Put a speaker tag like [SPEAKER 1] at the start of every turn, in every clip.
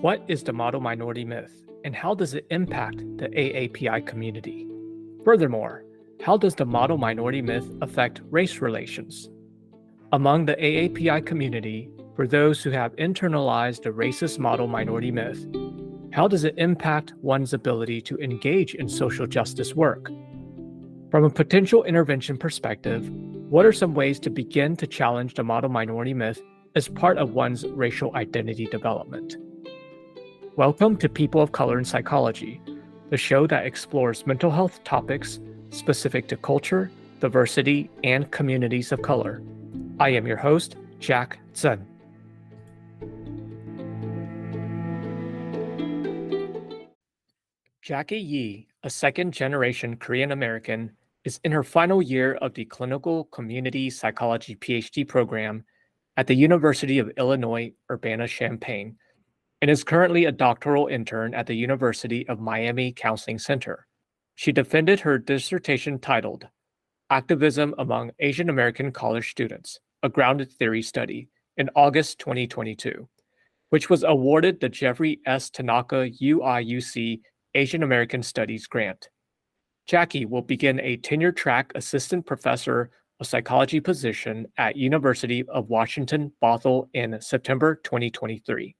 [SPEAKER 1] What is the model minority myth, and how does it impact the AAPI community? Furthermore, how does the model minority myth affect race relations? Among the AAPI community, for those who have internalized the racist model minority myth, how does it impact one's ability to engage in social justice work? From a potential intervention perspective, what are some ways to begin to challenge the model minority myth as part of one's racial identity development? Welcome to People of Color in Psychology, the show that explores mental health topics specific to culture, diversity, and communities of color. I am your host, Jaki Yi. Jaki Yi, a second-generation Korean American, is in her final year of the Clinical Community Psychology PhD program at the University of Illinois Urbana-Champaign, and is currently a doctoral intern at the University of Miami Counseling Center. She defended her dissertation titled Activism Among Asian American College Students, a Grounded Theory Study, in August 2022, which was awarded the Jeffrey S. Tanaka UIUC Asian American Studies grant. Jaki will begin a tenure-track assistant professor of psychology position at University of Washington, Bothell in September 2023.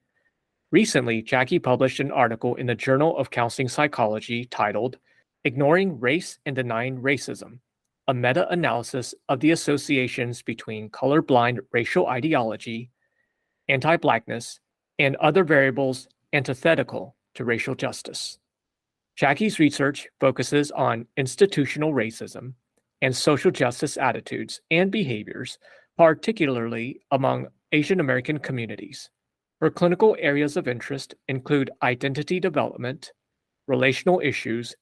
[SPEAKER 1] Recently, Jaki published an article in the Journal of Counseling Psychology titled Ignoring Race and Denying Racism, a meta-analysis of the associations between colorblind racial ideology, anti-Blackness, and other variables antithetical to racial justice. Jaki's research focuses on institutional racism and social justice attitudes and behaviors, particularly among Asian American communities. Her clinical areas of interest include identity development, relational issues,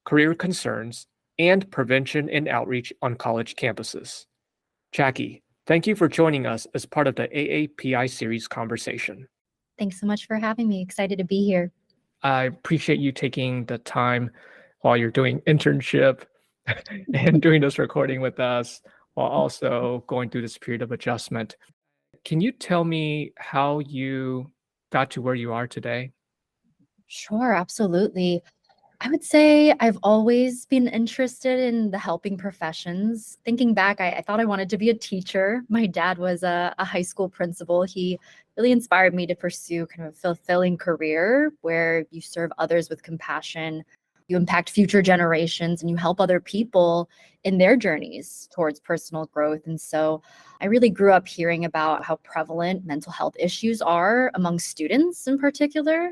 [SPEAKER 1] career concerns, and prevention and outreach on college campuses. Jaki, thank you for joining us as part of the AAPI series conversation.
[SPEAKER 2] Thanks so much for having me. Excited to be here.
[SPEAKER 1] I appreciate you taking the time while you're doing internship and doing this recording with us, while also going through this period of adjustment. Can you tell me how you got to where you are today?
[SPEAKER 2] Sure, absolutely. I would say I've always been interested in the helping professions. Thinking back, I thought I wanted to be a teacher. My dad was a high school principal. He really inspired me to pursue kind of a fulfilling career where you serve others with compassion, you impact future generations, and you help other people in their journeys towards personal growth. And so I really grew up hearing about how prevalent mental health issues are among students in particular.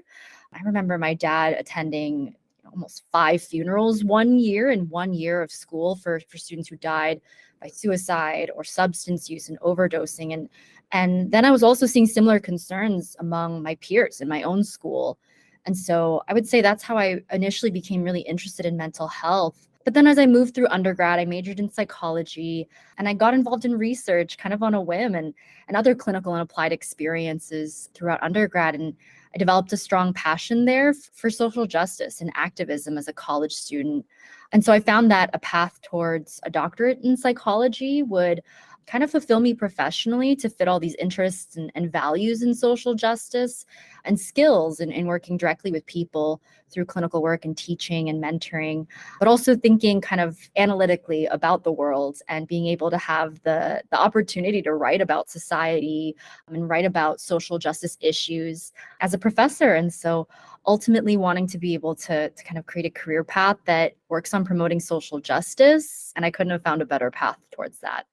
[SPEAKER 2] I remember my dad attending almost 5 funerals 1 year in 1 year of school for students who died by suicide or substance use and overdosing. And then I was also seeing similar concerns among my peers in my own school. And so I would say that's how I initially became really interested in mental health. But then as I moved through undergrad, I majored in psychology and I got involved in research kind of on a whim and other clinical and applied experiences throughout undergrad. And I developed a strong passion there for social justice and activism as a college student. And so I found that a path towards a doctorate in psychology would kind of fulfill me professionally to fit all these interests and values in social justice and skills in working directly with people through clinical work and teaching and mentoring, but also thinking kind of analytically about the world and being able to have the opportunity to write about society and write about social justice issues as a professor. And so ultimately wanting to be able to kind of create a career path that works on promoting social justice. And I couldn't have found a better path towards that.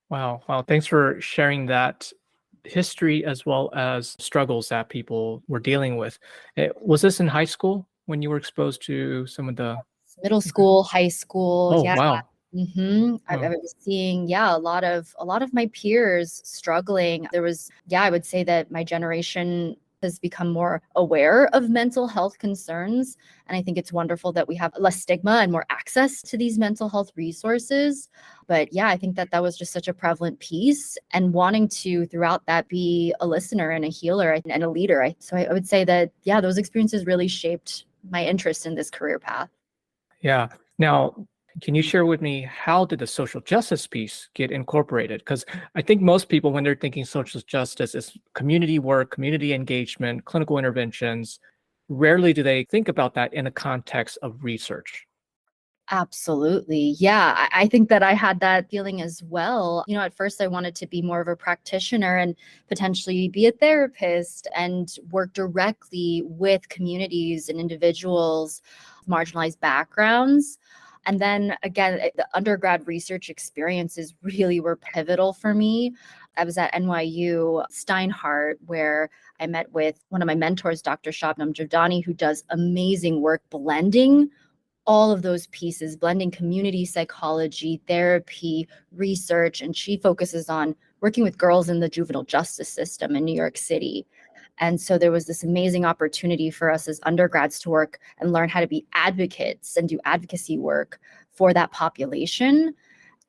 [SPEAKER 1] Wow. Thanks for sharing that history as well as struggles that people were dealing with. Was this in high school when you were exposed to some of the
[SPEAKER 2] middle school, high school?
[SPEAKER 1] Oh,
[SPEAKER 2] yeah.
[SPEAKER 1] wow.
[SPEAKER 2] I was seeing, a lot of my peers struggling. There was, I would say that my generation has become more aware of mental health concerns. And I think it's wonderful that we have less stigma and more access to these mental health resources. But I think that was just such a prevalent piece, and wanting to, throughout that, be a listener and a healer and a leader. So I would say that, those experiences really shaped my interest in this career path.
[SPEAKER 1] Yeah. Now, Can you share with me how did the social justice piece get incorporated? Because I think most people, when they're thinking social justice, is community work, community engagement, clinical interventions. Rarely do they think about that in the context of research.
[SPEAKER 2] Absolutely. Yeah, I think that I had that feeling as well. At first I wanted to be more of a practitioner and potentially be a therapist and work directly with communities and individuals, marginalized backgrounds. And then again, the undergrad research experiences really were pivotal for me. I was at NYU Steinhardt, where I met with one of my mentors, Dr. Shabnam Jodani, who does amazing work blending all of those pieces, blending community psychology, therapy, research, and she focuses on working with girls in the juvenile justice system in New York City. And so there was this amazing opportunity for us as undergrads to work and learn how to be advocates and do advocacy work for that population.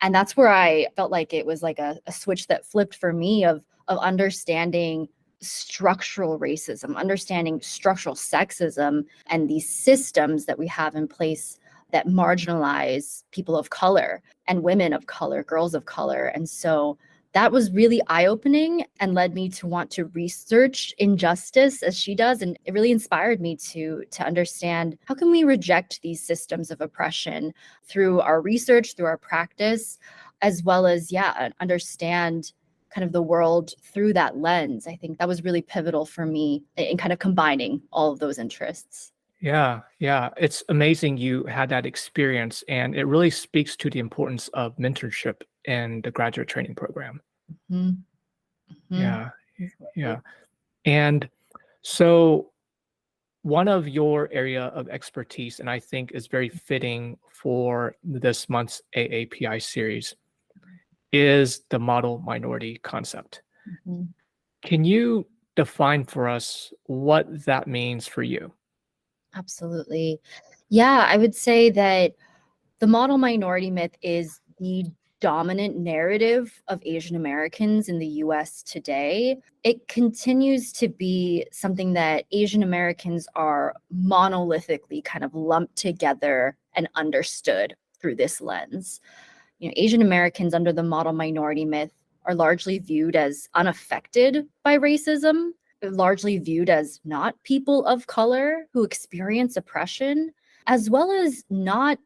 [SPEAKER 2] And that's where I felt like it was like a switch that flipped for me of understanding structural racism, understanding structural sexism, and these systems that we have in place that marginalize people of color and women of color, girls of color. And so that was really eye-opening and led me to want to research injustice as she does. And it really inspired me to understand, how can we reject these systems of oppression through our research, through our practice, as well as, understand kind of the world through that lens. I think that was really pivotal for me in kind of combining all of those interests.
[SPEAKER 1] Yeah, yeah. It's amazing you had that experience, and it really speaks to the importance of mentorship in the graduate training program.
[SPEAKER 2] Mhm, mhm,
[SPEAKER 1] Yeah,
[SPEAKER 2] absolutely.
[SPEAKER 1] yeah. And so one of your area of expertise, and I think is very fitting for this month's AAPI series, is the model minority concept.
[SPEAKER 2] Mhm.
[SPEAKER 1] Can you define for us what that means for you?
[SPEAKER 2] Absolutely. Yeah, I would say that the model minority myth is the dominant narrative of Asian Americans in the US today. It continues to be something that Asian Americans are monolithically kind of lumped together and understood through this lens. Asian Americans under the model minority myth are largely viewed as unaffected by racism, largely viewed as not people of color who experience oppression, as well as not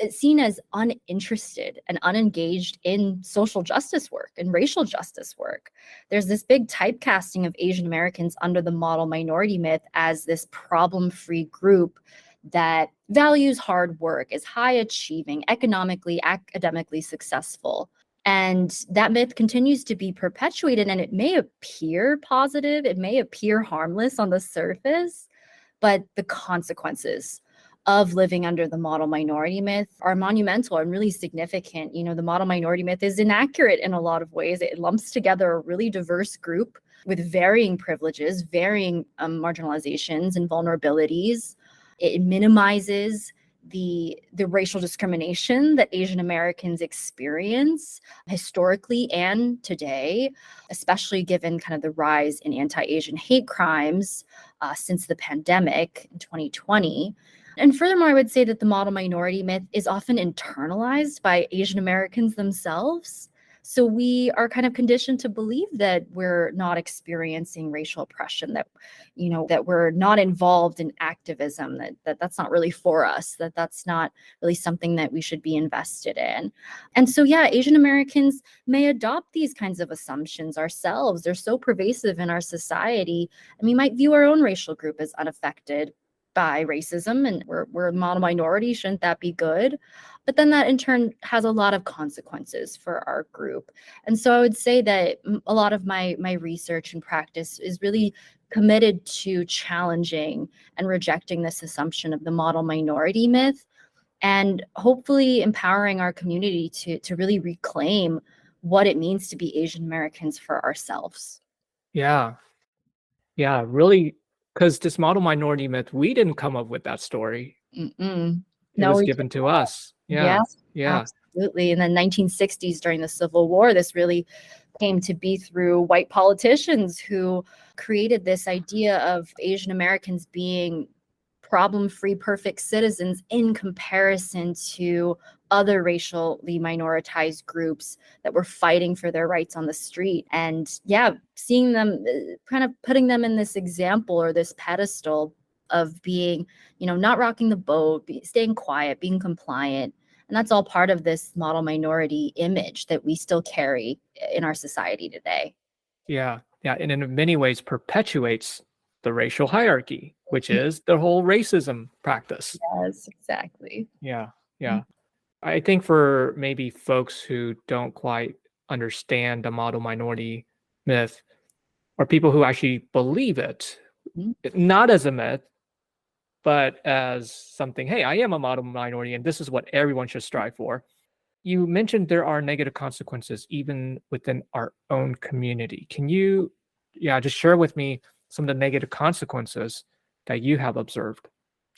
[SPEAKER 2] seen as uninterested and unengaged in social justice work and racial justice work. There's this big typecasting of Asian Americans under the model minority myth as this problem-free group that values hard work, is high achieving, economically, academically successful. And that myth continues to be perpetuated, and it may appear positive, it may appear harmless on the surface, but the consequences of living under the model minority myth are monumental and really significant. The model minority myth is inaccurate in a lot of ways. It lumps together a really diverse group with varying privileges, varying marginalizations and vulnerabilities. It minimizes the racial discrimination that Asian Americans experience historically and today, especially given kind of the rise in anti-Asian hate crimes since the pandemic in 2020. And furthermore, I would say that the model minority myth is often internalized by Asian Americans themselves. So we are kind of conditioned to believe that we're not experiencing racial oppression, that we're not involved in activism, that's not really for us, that's not really something that we should be invested in. And so, yeah, Asian Americans may adopt these kinds of assumptions ourselves. They're so pervasive in our society, and we might view our own racial group as unaffected by racism, and we're a model minority. Shouldn't that be good? But then that in turn has a lot of consequences for our group. And so I would say that a lot of my research and practice is really committed to challenging and rejecting this assumption of the model minority myth, and hopefully empowering our community to really reclaim what it means to be Asian Americans for ourselves.
[SPEAKER 1] Yeah, yeah, really, because this model minority myth, we didn't come up with that story.
[SPEAKER 2] Mm-mm.
[SPEAKER 1] It
[SPEAKER 2] No,
[SPEAKER 1] was
[SPEAKER 2] we
[SPEAKER 1] given to us.
[SPEAKER 2] Yeah,
[SPEAKER 1] Yeah, yeah,
[SPEAKER 2] absolutely. In the 1960s, during the Civil War, this really came to be through white politicians who created this idea of Asian Americans being problem-free, perfect citizens in comparison to other racially minoritized groups that were fighting for their rights on the street. And yeah, seeing them, kind of putting them in this example or this pedestal of being, not rocking the boat, staying quiet, being compliant. And that's all part of this model minority image that we still carry in our society today.
[SPEAKER 1] Yeah. Yeah. And in many ways perpetuates the racial hierarchy, which is the whole racism practice.
[SPEAKER 2] Yes, exactly.
[SPEAKER 1] Yeah. Yeah. I think for maybe folks who don't quite understand the model minority myth, or people who actually believe it,
[SPEAKER 2] Mhm.
[SPEAKER 1] not as a myth, but as something, hey, I am a model minority and this is what everyone should strive for. You mentioned there are negative consequences even within our own community. Can you, just share with me some of the negative consequences that you have observed?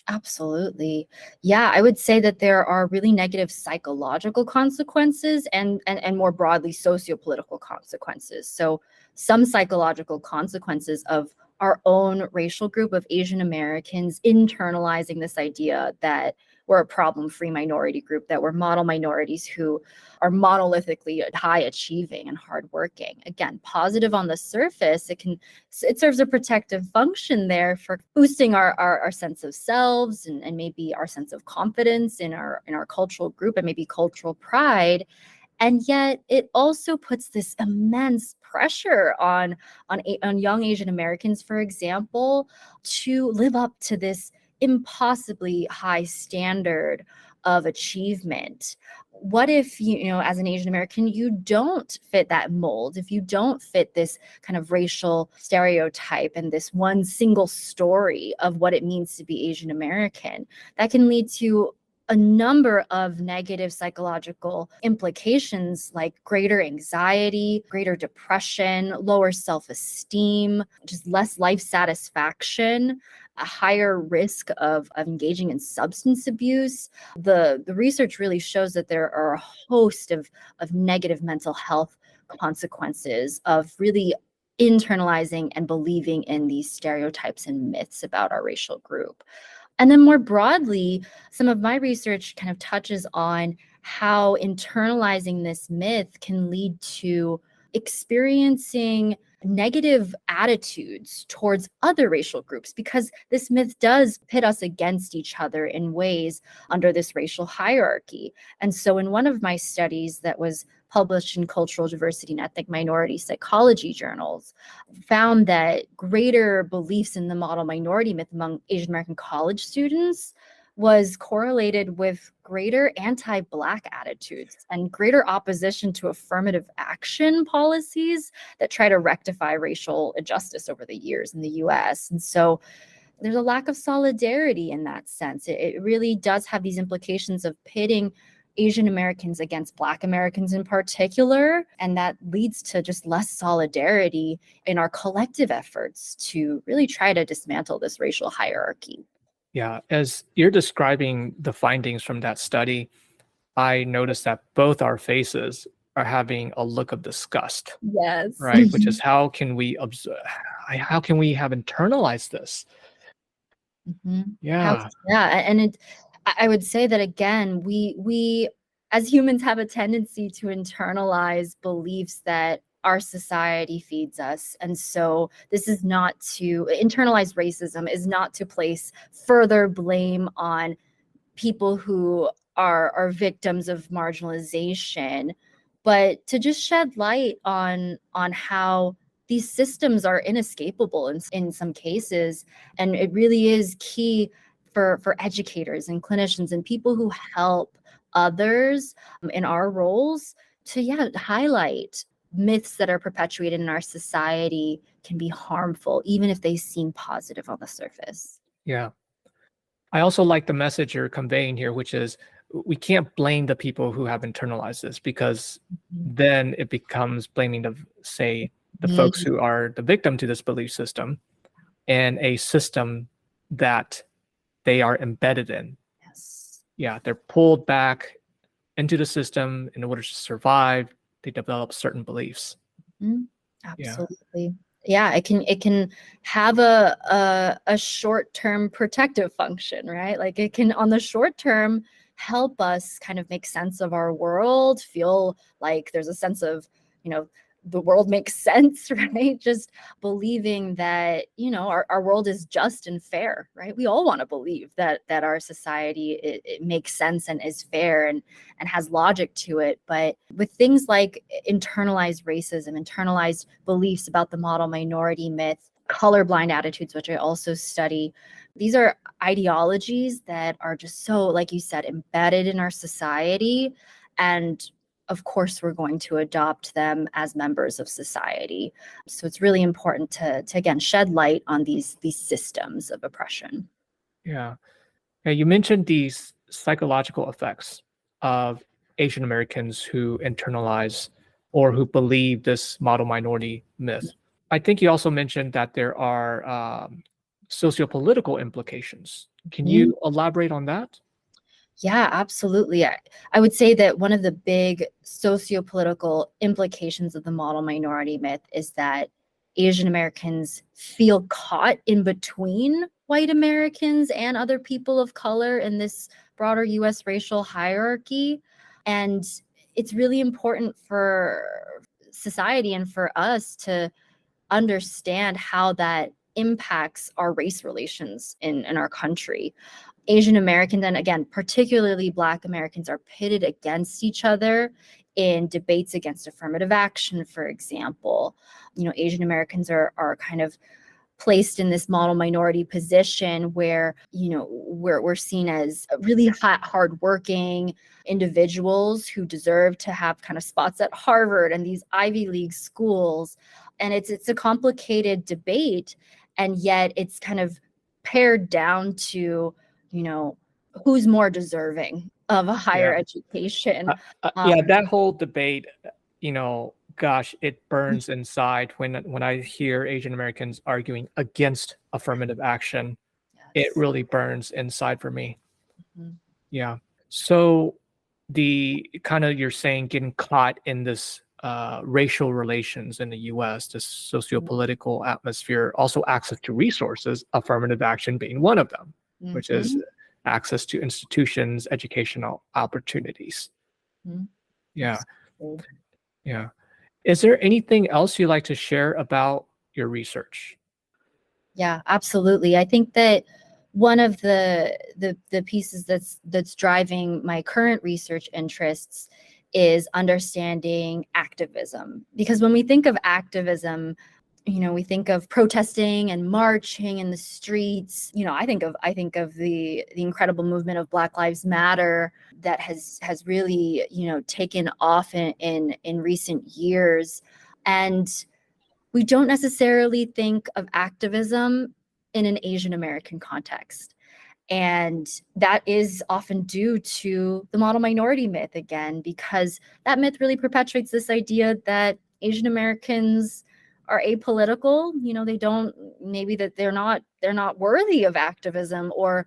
[SPEAKER 2] Absolutely. Yeah, I would say that there are really negative psychological consequences and more broadly socio-political consequences. So some psychological consequences of our own racial group of Asian Americans internalizing this idea that we're a problem-free minority group, that we're model minorities who are monolithically high achieving and hardworking. Again, positive on the surface, it serves a protective function there for boosting our sense of selves and maybe our sense of confidence in our cultural group and maybe cultural pride. And yet it also puts this immense pressure on young Asian Americans, for example, to live up to this impossibly high standard of achievement. What if as an Asian American, you don't fit that mold, if you don't fit this kind of racial stereotype and this one single story of what it means to be Asian American? That can lead to a number of negative psychological implications like greater anxiety, greater depression, lower self-esteem, just less life satisfaction, a higher risk of engaging in substance abuse. The research really shows that there are a host of negative mental health consequences of really internalizing and believing in these stereotypes and myths about our racial group. And then more broadly, some of my research kind of touches on how internalizing this myth can lead to experiencing negative attitudes towards other racial groups, because this myth does pit us against each other in ways under this racial hierarchy. And so in one of my studies that was published in Cultural Diversity and Ethnic Minority Psychology journals, found that greater beliefs in the model minority myth among Asian American college students was correlated with greater anti-Black attitudes and greater opposition to affirmative action policies that try to rectify racial injustice over the years in the US. And so there's a lack of solidarity in that sense. It really does have these implications of pitting Asian Americans against Black Americans in particular, and that leads to just less solidarity in our collective efforts to really try to dismantle this racial hierarchy.
[SPEAKER 1] Yeah, as you're describing the findings from that study, I noticed that both our faces are having a look of disgust,
[SPEAKER 2] Yes.
[SPEAKER 1] right? Which is how can we how can we have internalized this?
[SPEAKER 2] Mhm.
[SPEAKER 1] Yeah,
[SPEAKER 2] And I would say that again, we as humans have a tendency to internalize beliefs that our society feeds us. And so this is not to internalize racism is not to place further blame on people who are victims of marginalization, but to just shed light on how these systems are inescapable in some cases. And it really is key for educators and clinicians and people who help others in our roles to highlight myths that are perpetuated in our society can be harmful, even if they seem positive on the surface.
[SPEAKER 1] yeah. I also like the message you're conveying here, which is we can't blame the people who have internalized this because then it becomes blaming say, the folks
[SPEAKER 2] Mhm.
[SPEAKER 1] who are the victim to this belief system and a system that they are embedded in.
[SPEAKER 2] Yes.
[SPEAKER 1] Yeah, they're pulled back into the system in order to survive. They develop certain beliefs.
[SPEAKER 2] Mhm.
[SPEAKER 1] Yeah.
[SPEAKER 2] Absolutely. Yeah, it can have a short-term protective function, right? Like it can on the short term help us kind of make sense of our world, feel like there's a sense of, the world makes sense, right? Just believing that, our world is just and fair, right? We all want to believe that our society, it makes sense and is fair and has logic to it. But with things like internalized racism, internalized beliefs about the model minority myth, colorblind attitudes, which I also study, these are ideologies that are just so, like you said, embedded in our society. And of course, we're going to adopt them as members of society. So it's really important to again, shed light on these systems of oppression.
[SPEAKER 1] Yeah. Yeah, you mentioned these psychological effects of Asian Americans who internalize or who believe this model minority myth. I think you also mentioned that there are socio-political implications. Can you elaborate on that?
[SPEAKER 2] Yeah, absolutely. I would say that one of the big socio-political implications of the model minority myth is that Asian Americans feel caught in between white Americans and other people of color in this broader US racial hierarchy. And it's really important for society and for us to understand how that impacts our race relations in our country. Asian Americans, and again, particularly Black Americans, are pitted against each other in debates against affirmative action, for example. Asian Americans are kind of placed in this model minority position where, we're seen as really hardworking individuals who deserve to have kind of spots at Harvard and these Ivy League schools. And it's a complicated debate, and yet it's kind of pared down to, who's more deserving of a higher
[SPEAKER 1] Yeah.
[SPEAKER 2] education.
[SPEAKER 1] Yeah, that whole debate, gosh, it burns inside when I hear Asian Americans arguing against affirmative action. It
[SPEAKER 2] Yes.
[SPEAKER 1] really burns inside for me.
[SPEAKER 2] Mhm.
[SPEAKER 1] Yeah. So the kind of you're saying getting caught in this racial relations in the US, this socio-political atmosphere, also access to resources, affirmative action being one of them, which is
[SPEAKER 2] Mhm.
[SPEAKER 1] access to institutions, educational opportunities.
[SPEAKER 2] Mhm.
[SPEAKER 1] Yeah.
[SPEAKER 2] Absolutely.
[SPEAKER 1] Yeah. Is there anything else you'd like to share about your research?
[SPEAKER 2] Yeah, absolutely. I think that one of the pieces that's driving my current research interests is understanding activism. Because when we think of activism, we think of protesting and marching in the streets. I think of the incredible movement of Black Lives Matter that has really, taken off in recent years. And we don't necessarily think of activism in an Asian American context. And that is often due to the model minority myth again, because that myth really perpetuates this idea that Asian Americans are apolitical. They don't, maybe that they're not worthy of activism, or,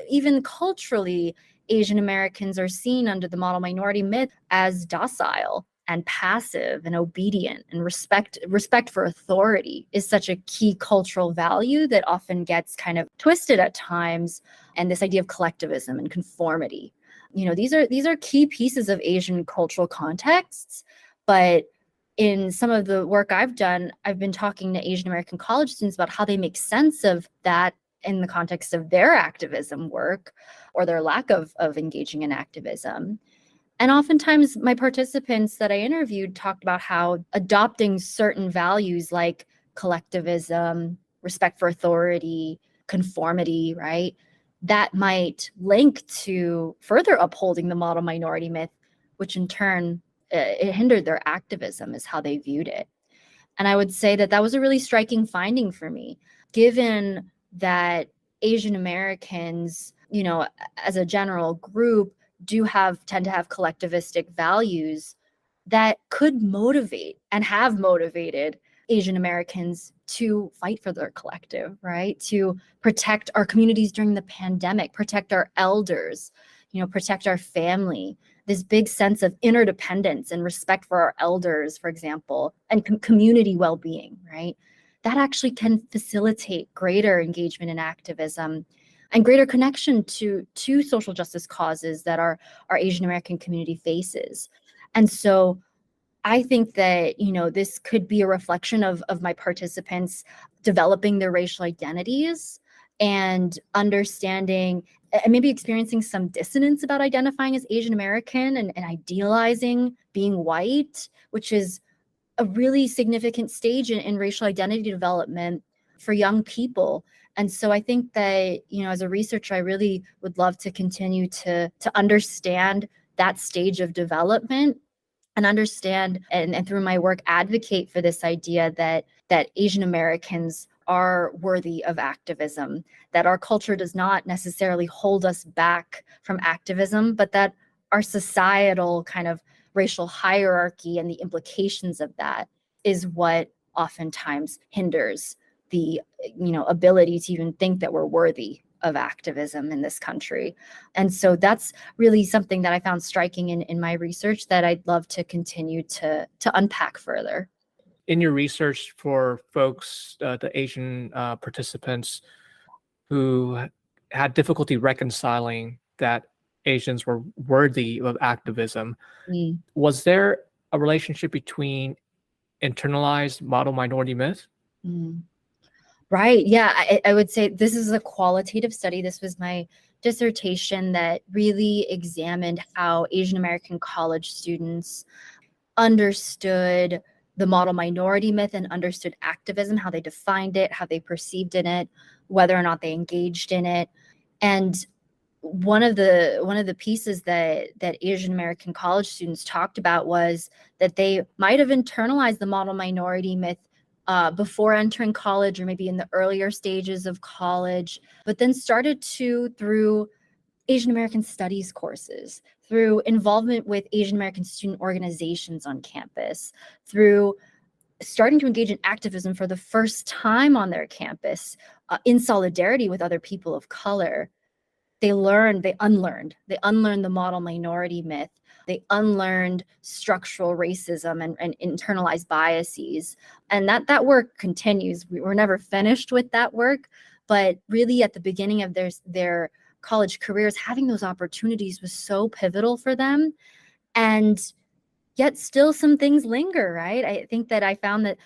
[SPEAKER 2] even culturally, Asian Americans are seen under the model minority myth as docile and passive and obedient, and respect for authority is such a key cultural value that often gets kind of twisted at times. And this idea of collectivism and conformity, these are key pieces of Asian cultural contexts. But in some of the work I've done, I've been talking to Asian American college students about how they make sense of that in the context of their activism work, or their lack of engaging in activism. And oftentimes my participants that I interviewed talked about how adopting certain values like collectivism, respect for authority, conformity, right? That might link to further upholding the model minority myth, which in turn, it hindered their activism, is how they viewed it. And I would say that was a really striking finding for me, given that Asian Americans, as a general group, tend to have collectivistic values that could motivate and have motivated Asian Americans to fight for their collective, right? To protect our communities during the pandemic, protect our elders, protect our family. This big sense of interdependence and respect for our elders, for example, and community well-being, right? That actually can facilitate greater engagement in activism. and greater connection to social justice causes that our Asian American community faces. And so I think that, this could be a reflection of my participants developing their racial identities and understanding and maybe experiencing some dissonance about identifying as Asian American and idealizing being white, which is a really significant stage in racial identity development for young people. And so I think that, as a researcher, I really would love to continue to understand that stage of development and understand and through my work advocate for this idea that Asian Americans are worthy of activism, that our culture does not necessarily hold us back from activism, but that our societal kind of racial hierarchy and the implications of that is what oftentimes hinders the ability to even think that we're worthy of activism in this country. And so that's really something that I found striking in my research that I'd love to continue to unpack further.
[SPEAKER 1] In your research for folks, the Asian participants who had difficulty reconciling that Asians were worthy of activism, was there a relationship between internalized model minority myth?
[SPEAKER 2] Right. Yeah, I would say this is a qualitative study. This was my dissertation that really examined how Asian American college students understood the model minority myth and understood activism, how they defined it, how they perceived in it, whether or not they engaged in it. And one of the pieces that Asian American college students talked about was that they might have internalized the model minority myth before entering college or maybe in the earlier stages of college, but then started to, through Asian American studies courses, through involvement with Asian American student organizations on campus, through starting to engage in activism for the first time on their campus in solidarity with other people of color. They unlearned the model minority myth. They unlearned structural racism and internalized biases. And that work continues. We were never finished with that work, but really at the beginning of their college careers, having those opportunities was so pivotal for them. And yet still some things linger, right? I think that I found that,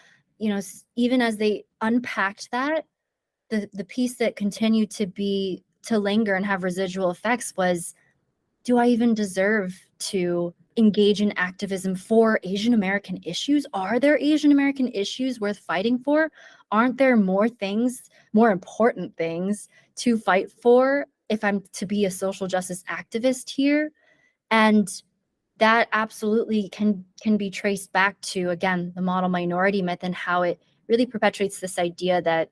[SPEAKER 2] even as they unpacked that, the piece that continued to linger and have residual effects was, do I even deserve to engage in activism for Asian American issues? Are there Asian American issues worth fighting for? Aren't there more important things to fight for if I'm to be a social justice activist here? And that absolutely can be traced back to, again, the model minority myth and how it really perpetuates this idea that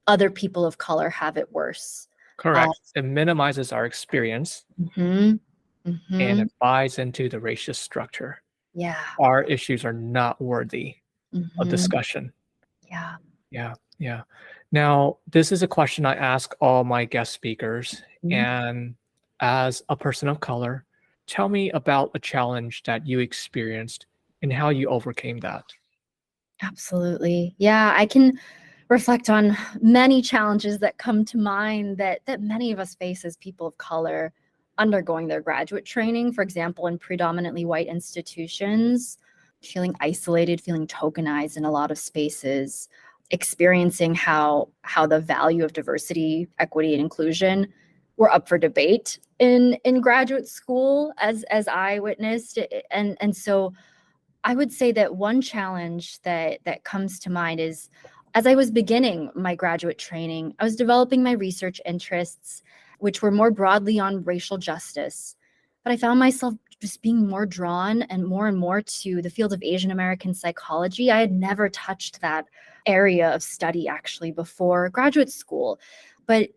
[SPEAKER 2] other people of color have it worse.
[SPEAKER 1] Correct. It minimizes our experience and it buys into the racist structure.
[SPEAKER 2] Yeah.
[SPEAKER 1] Our issues are not worthy of discussion.
[SPEAKER 2] Yeah.
[SPEAKER 1] Now, this is a question I ask all my guest speakers. And as a person of color, tell me about a challenge that you experienced and how you overcame that.
[SPEAKER 2] Absolutely. Yeah, I can reflect on many challenges that come to mind that many of us face as people of color undergoing their graduate training, for example, in predominantly white institutions, feeling isolated, feeling tokenized in a lot of spaces, experiencing how the value of diversity, equity, and inclusion were up for debate in graduate school as I witnessed. And so I would say that one challenge that comes to mind is, as I was beginning my graduate training, I was developing my research interests, which were more broadly on racial justice. But I found myself just being more drawn and more to the field of Asian American psychology. I had never touched that area of study actually before graduate school. But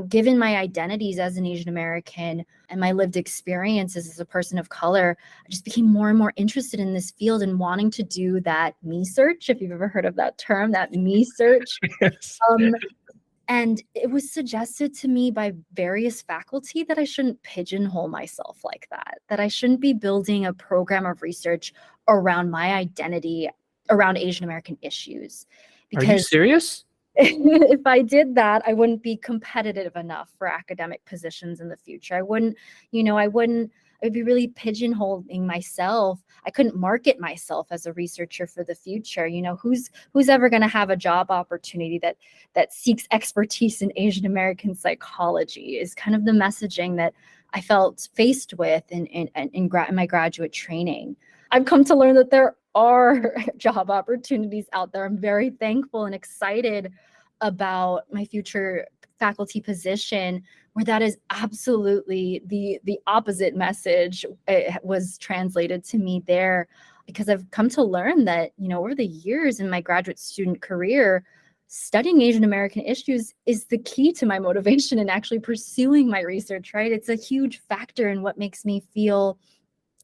[SPEAKER 2] given my identities as an Asian American and my lived experiences as a person of color, I just became more and more interested in this field and wanting to do that me search, if you've ever heard of that term, that me search.
[SPEAKER 1] Yes.
[SPEAKER 2] And it was suggested to me by various faculty that I shouldn't pigeonhole myself like that I shouldn't be building a program of research around my identity, around Asian American issues.
[SPEAKER 1] Are you serious?
[SPEAKER 2] if I did that, I wouldn't be competitive enough for academic positions in the future. I'd be really pigeonholing myself. I couldn't market myself as a researcher for the future. Who's ever going to have a job opportunity that seeks expertise in Asian American psychology is kind of the messaging that I felt faced with in my graduate training. I've come to learn that there are job opportunities out there. I'm very thankful and excited about my future faculty position, where that is absolutely the opposite message was translated to me there, because I've come to learn that, over the years in my graduate student career, studying Asian American issues is the key to my motivation in actually pursuing my research, right? It's a huge factor in what makes me feel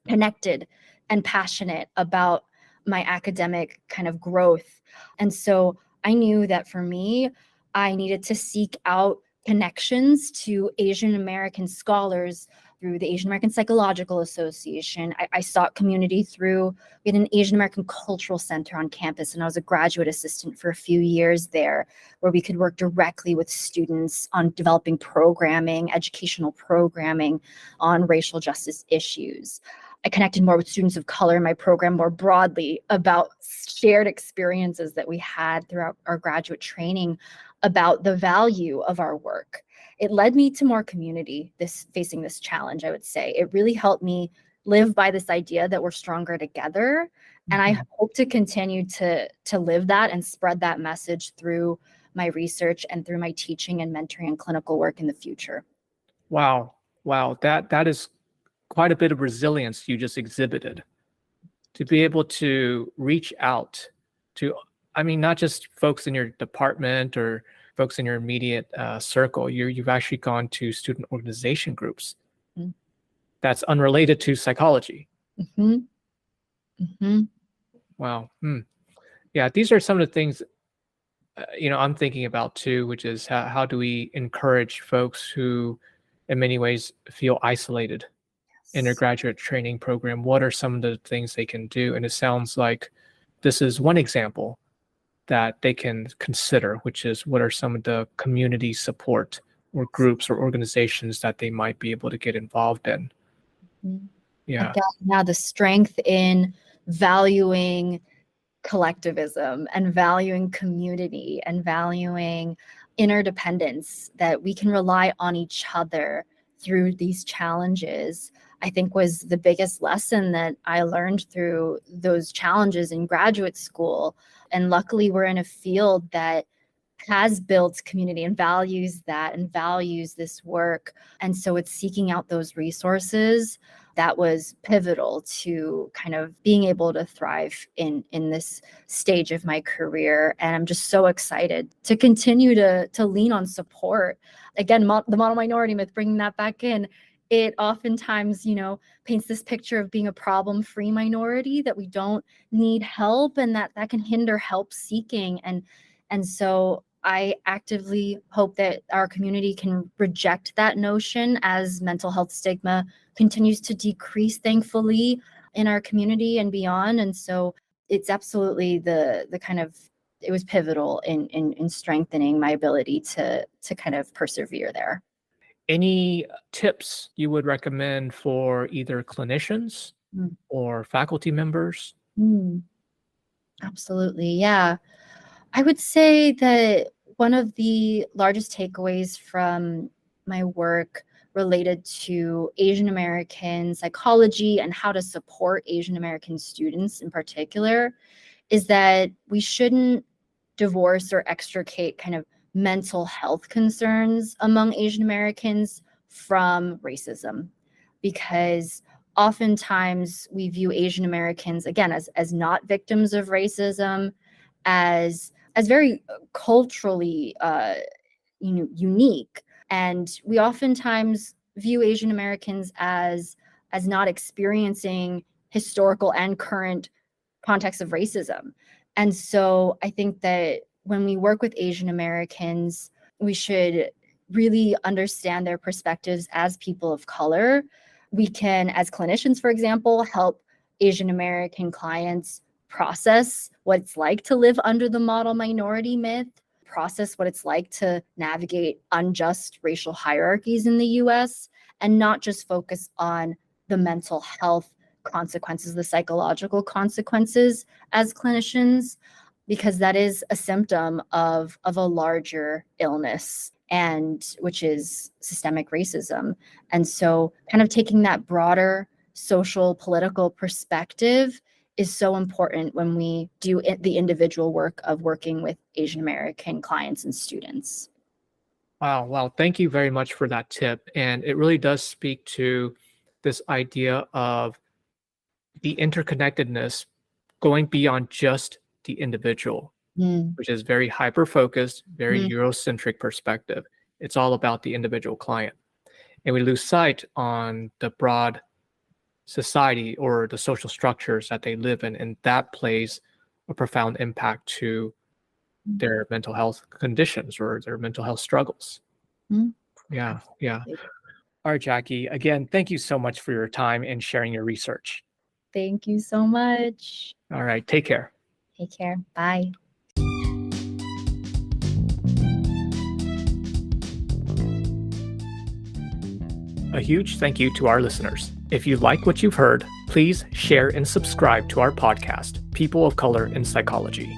[SPEAKER 2] connected and passionate about my academic kind of growth. And so I knew that for me, I needed to seek out connections to Asian American scholars through the Asian American Psychological Association. I sought community through, we had an Asian American Cultural Center on campus, and I was a graduate assistant for a few years there, where we could work directly with students on developing programming, educational programming on racial justice issues. I connected more with students of color in my program more broadly about shared experiences that we had throughout our graduate training about the value of our work. It led me to more community facing this challenge, I would say. It really helped me live by this idea that we're stronger together. And I hope to continue to live that and spread that message through my research and through my teaching and mentoring and clinical work in the future.
[SPEAKER 1] Wow. That is quite a bit of resilience you just exhibited, to be able to reach out to, not just folks in your department or folks in your immediate circle. You've actually gone to student organization groups that's unrelated to psychology. Wow. Yeah, these are some of the things I'm thinking about too, which is how do we encourage folks who in many ways feel isolated in their graduate training program? What are some of the things they can do? And it sounds like this is one example that they can consider, which is what are some of the community support or groups or organizations that they might be able to get involved in. Yeah.
[SPEAKER 2] Now the strength in valuing collectivism and valuing community and valuing interdependence, that we can rely on each other through these challenges, I think was the biggest lesson that I learned through those challenges in graduate school. And luckily, we're in a field that has built community and values that and values this work. And so it's seeking out those resources that was pivotal to kind of being able to thrive in this stage of my career. And I'm just so excited to continue to lean on support. Again, the model minority myth, bringing that back in, it oftentimes, paints this picture of being a problem-free minority, that we don't need help and that can hinder help seeking. And so I actively hope that our community can reject that notion as mental health stigma continues to decrease, thankfully, in our community and beyond. And so it's absolutely it was pivotal in strengthening my ability to kind of persevere there.
[SPEAKER 1] Any tips you would recommend for either clinicians or faculty members?
[SPEAKER 2] Absolutely. Yeah. I would say that one of the largest takeaways from my work related to Asian American psychology and how to support Asian American students in particular is that we shouldn't divorce or extricate kind of mental health concerns among Asian Americans from racism, because oftentimes we view Asian Americans, again, as not victims of racism, as very culturally unique. And we oftentimes view Asian Americans as not experiencing historical and current contexts of racism. And so I think that when we work with Asian Americans, we should really understand their perspectives as people of color. We can, as clinicians, for example, help Asian American clients process what it's like to live under the model minority myth, process what it's like to navigate unjust racial hierarchies in the US and not just focus on the mental health consequences, the psychological consequences as clinicians, because that is a symptom of a larger illness, and which is systemic racism. And so kind of taking that broader social political perspective is so important when we do the individual work of working with Asian American clients and students.
[SPEAKER 1] Wow. Thank you very much for that tip. And it really does speak to this idea of the interconnectedness going beyond just the individual,
[SPEAKER 2] Mm,
[SPEAKER 1] which is very hyper focused, very
[SPEAKER 2] mm,
[SPEAKER 1] Eurocentric perspective. It's all about the individual client. And we lose sight on the broad society or the social structures that they live in. And that plays a profound impact to their mental health conditions or their mental health struggles.
[SPEAKER 2] mm.
[SPEAKER 1] Yeah. Yeah.
[SPEAKER 2] Absolutely.
[SPEAKER 1] All right, Jackie. Again, thank you so much for your time and sharing your research.
[SPEAKER 2] Thank you so much.
[SPEAKER 1] All right. Take care.
[SPEAKER 2] Take care. Bye.
[SPEAKER 1] A huge thank you to our listeners. If you like what you've heard, please share and subscribe to our podcast, People of Color in Psychology.